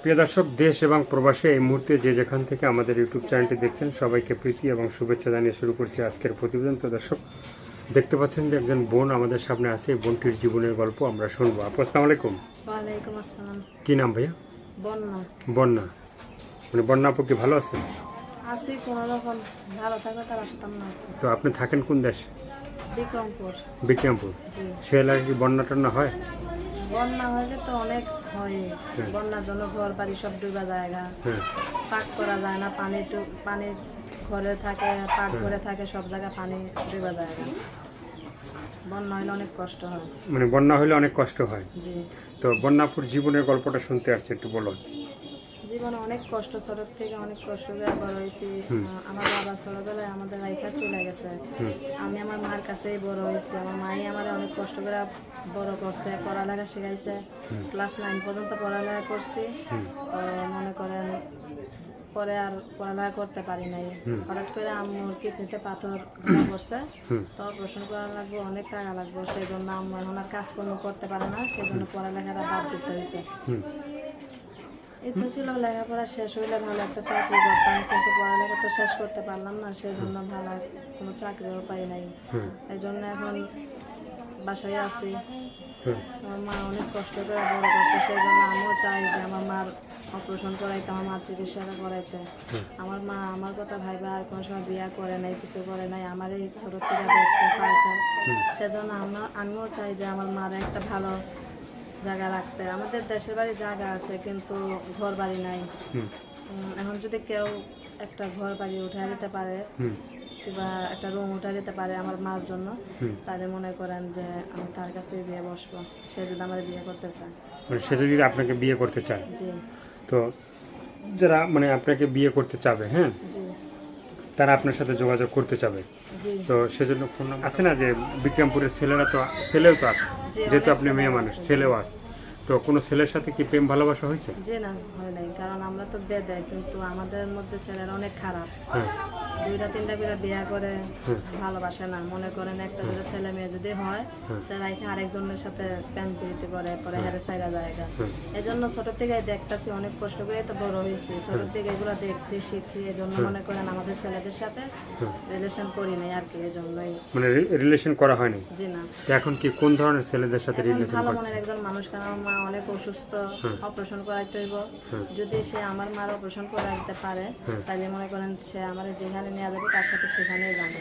প্রিয় দর্শক, দেশ এবং প্রবাসে এই মুহূর্তে যে যেখান থেকে আমাদের ইউটিউব চ্যানেলটি দেখছেন সবাইকে প্রীতি এবং শুভেচ্ছা জানিয়ে শুরু করছি আজকের প্রতিবেদন। তো দর্শক, দেখতে পাচ্ছেন যে একজন বোন আমাদের সামনে আছে। এই বোনটির জীবনের গল্প আমরা শুনবো। আপু, আসসালামু আলাইকুম। ওয়ালাইকুম আসসালাম। কি নাম ভাইয়া? বন্যা। বন্যা। মানে বন্যা আপু কি ভালো আছেন? আছি কোনো রকম, ভালো থাকলে তার আসতাম না। তো আপনি থাকেন কোন দেশ? বিক্রমপুর। বিক্রমপুর। জি। সে এলাকায় কি বন্যা টন্যা হয়? বন্যা হলে তো অনেক হয়। হ্যাঁ। বন্যার জন্য ঘর বাড়ি সব ডুবা জায়গা, হ্যাঁ। পাক করা যায় না। পানি ঘরে থাকে, পাক হ্যাঁ। ঘরে থাকে, সব জায়গায় পানি ডুবা জায়গা। বন্যা হলে অনেক কষ্ট হয়। মানে বন্যা হলে অনেক কষ্ট হয়। জি। তো বন্যাপুর জীবনের গল্পটা শুনতে আসছে, একটু বলুন। জীবনে অনেক কষ্ট, ছোট থেকে অনেক কষ্ট করে বড় হয়েছি। আমার বাবা ছোটবেলায় আমাদের লাইফে চলে গেছে। আমি আমার মার কাছেই বড় হয়েছি। আমার মাই আমার অনেক কষ্ট করে বড় করছে, পড়ালেখা শিখাইছে। ক্লাস 9 পর্যন্ত পড়ালেখা করছি। তো মনে করেন পরে আর পড়ালেখা করতে পারি নাই। হঠাৎ করে আম্মুর কিডনিতে পাথর ধরা পড়ছে। তো অপারেশন করা লাগবে, অনেক টাকা লাগবে। সেই জন্য আম্মু এখন আর কাজকর্ম করতে পারে না। সেই জন্য পড়ালেখাটা বাদ দিতে হয়েছে। ইচ্ছা ছিল লেখাপড়া শেষ হইলে ভালো একটা চাকরি করতাম, কিন্তু পড়ালেখা তো শেষ করতে পারলাম না। সেই জন্য ভালো কোনো চাকরিও পাই নাই। এই জন্য এখন বাসায় আছি। আমার মা অনেক কষ্ট করে বড় করছে। সেই জন্য আমিও চাই যে আমার মার অপারেশন করাইতে, আমার মার চিকিৎসাটা করাইতে। আমার মা আমার কথা ভাইবা আর কোনো সময় বিয়া করে নাই, কিছু করে নাই। আমার এই ছোট থেকে দেখছে পাইছে। সেজন্য আমিও চাই যে আমার মার একটা ভালো জায়গা রাখতে। আমাদের দেশের বাড়ি জায়গা আছে, কিন্তু ঘর বাড়ি নাই। এখন যদি কেউ একটা ঘর বাড়ি উঠে দিতে পারে কিংবা একটা রুম উঠে দিতে পারে আমার মার জন্য, তাহলে মনে করেন যে আমি তার কাছে বিয়ে বসবো। সে যদি আমার বিয়ে করতে চায়। মানে সে যদি আপনাকে বিয়ে করতে চায়, জি। তো যারা মানে আপনাকে বিয়ে করতে চাবে, হ্যাঁ, জি। তারা আপনার সাথে যোগাযোগ করতে চাবে। জি। তো সেজন্য ফোন নাম্বার আছে না, যে বিক্রমপুরের ছেলেরা তো, ছেলেও তো আছে, জি, যেহেতু অনেক আপনি মেয়ে ছেলে মানুষ, আছে। ছেলেও আছে। তো কোনো ছেলের সাথে কি প্রেম ভালোবাসা হয়েছে? যে না, হয় নাই। কারণ আমরা তো বেদে, কিন্তু আমাদের মধ্যে ছেলেরা অনেক খারাপ। হ্যাঁ। 2টা 3টা করে বিয়ে করে ভালোবাসে না। মনে করেন একটা দুটো ছেলে মেয়ে যদি হয়, তারা আরেকজনের সাথে প্রেম প্রীতি করে, পরে হেরে সাইরা জায়গা। এই জন্য ছোট থেকে দেখতেছি, অনেক কষ্ট করে তো বড় হয়েছি। ছোট থেকে এগুলো দেখছি, শিখছি। এই জন্য মনে করেন আমাদের ছেলেদের সাথে রিলেশন করি নাই আর কি। এই জন্যই। মানে রিলেশন করা হয়নি? জি না। তো এখন কি কোন ধরনের ছেলেদের সাথে এখন রিলেশন ভালো করছে? মনের একজন মানুষ, কারণ আমার মা অনেক অসুস্থ, অপারেশন করাইতে হইব। যদি সে আমার মার অপারেশন করাইতে পারে, তাহলে মনে করেন সে আমার যেখানে নিয়ে যাবে তার সাথে সেখানেই যাবে।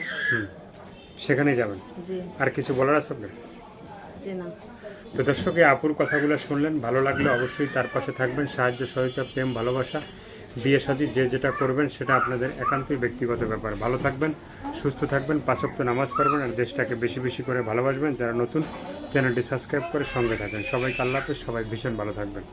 সেখানে যাবেন? জি। আর কিছু বলার আছে আপনার? জি না। তো দর্শক, এই আপুর কথাগুলো শুনলেন, ভালো লাগলে অবশ্যই তার পাশে থাকবেন। সাহায্য সহায়তা, প্রেম ভালোবাসা, বিয়ে শাদী যে যেটা করবেন সেটা আপনাদের একান্তই ব্যক্তিগত ব্যাপার। ভালো থাকবেন, সুস্থ থাকবেন, 5 ওয়াক্ত নামাজ পড়বেন, আর দেশটাকে বেশি বেশি করে ভালোবাসবেন। যারা নতুন, চ্যানেলটি সাবস্ক্রাইব করে সঙ্গে থাকবেন। সবাইকে আল্লাহ হাফেজ, সবাই ভীষণ ভালো থাকবেন।